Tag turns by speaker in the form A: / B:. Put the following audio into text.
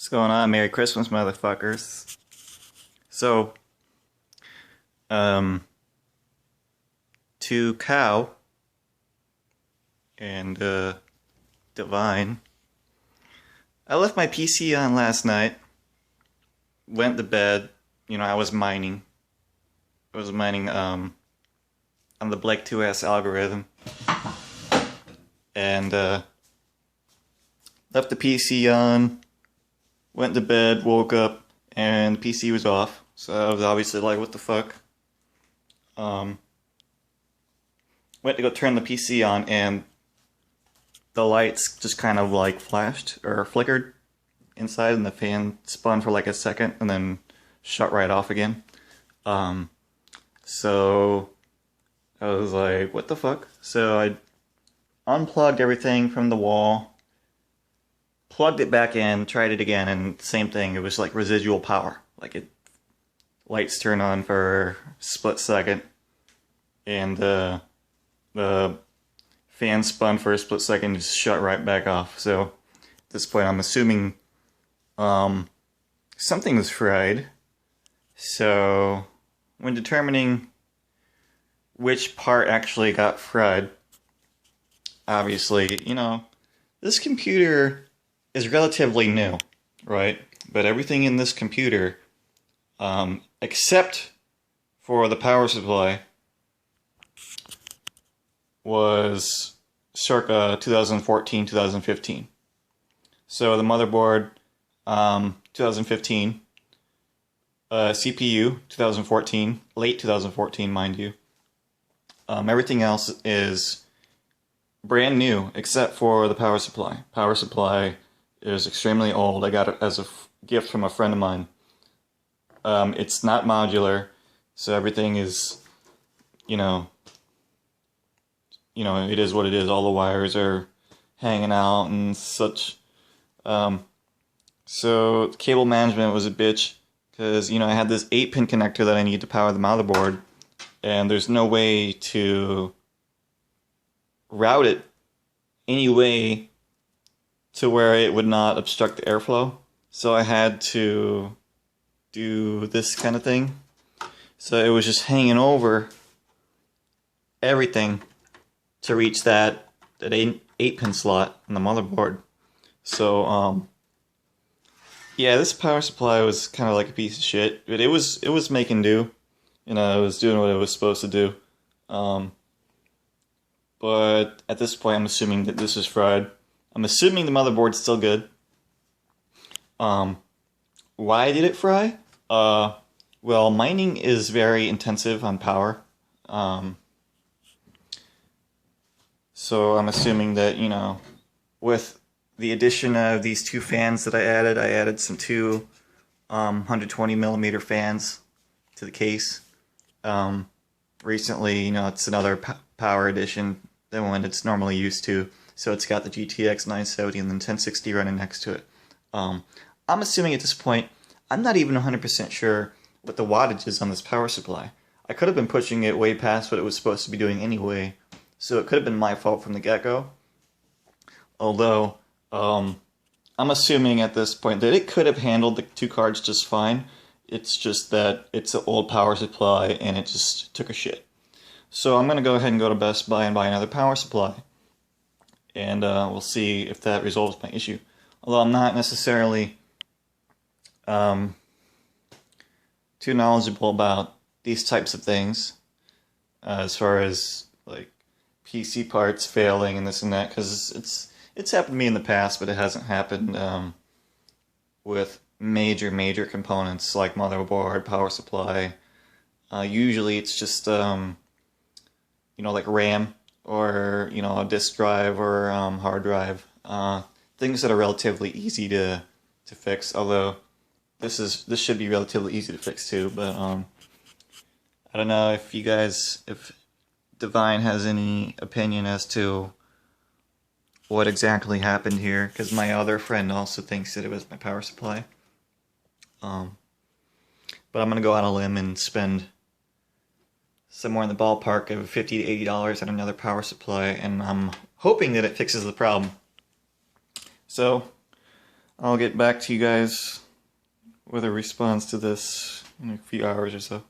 A: What's going on? Merry Christmas, motherfuckers. So, um, to Cow and, Divine, I left my PC on last night, went to bed, I was mining. On the Blake 2S algorithm, and, left the PC on, went to bed, woke up, and the PC was off. So I was obviously like, what the fuck? Went to go turn the PC on, and the lights just kind of like flashed or flickered inside, and the fan spun for like a second and then shut right off again. So I was like, what the fuck? So I unplugged everything from the wall, plugged it back in, tried it again, and same thing. It was like residual power. Lights turn on for a split second, and the fan spun for a split second and just shut right back off. So at this point, I'm assuming something was fried. So when determining which part actually got fried, obviously, this computer is relatively new, right? But everything in this computer, except for the power supply, was circa 2014, 2015. So the motherboard, 2015, CPU, 2014, late 2014, mind you. Everything else is brand new, except for the power supply. Power supply is extremely old. I got it as a gift from a friend of mine. It's not modular, so everything is, it is what it is. All the wires are hanging out and such. So cable management was a bitch, because, I had this 8-pin connector that I need to power the motherboard, and there's no way to route it any way to where it would not obstruct the airflow. So I had to do this kind of thing. So it was just hanging over everything to reach that 8-pin slot on the motherboard. So yeah, this power supply was kind of like a piece of shit, but it was making do. It was doing what it was supposed to do. But at this point, I'm assuming that this is fried. I'm assuming the motherboard's still good. Why did it fry? Well, mining is very intensive on power. So I'm assuming that, with the addition of these two fans that I added some two 120mm fans to the case. Recently, it's another power addition than what it's normally used to. So it's got the GTX 970 and then 1060 running next to it. I'm assuming at this point, I'm not even 100% sure what the wattage is on this power supply. I could have been pushing it way past what it was supposed to be doing anyway, so it could have been my fault from the get-go. Although, I'm assuming at this point that it could have handled the two cards just fine. It's just that it's an old power supply and it just took a shit. So I'm going to go ahead and go to Best Buy and buy another power supply. And we'll see if that resolves my issue. Although I'm not necessarily too knowledgeable about these types of things, as far as like PC parts failing and this and that, because it's happened to me in the past, but it hasn't happened with major components like motherboard, power supply. Usually it's just like RAM or a disk drive or hard drive, things that are relatively easy to fix. Although this should be relatively easy to fix too, but I don't know if Divine has any opinion as to what exactly happened here, because my other friend also thinks that it was my power supply. But I'm gonna go on a limb and spend somewhere in the ballpark of $50 to $80 on another power supply, and I'm hoping that it fixes the problem. So I'll get back to you guys with a response to this in a few hours or so.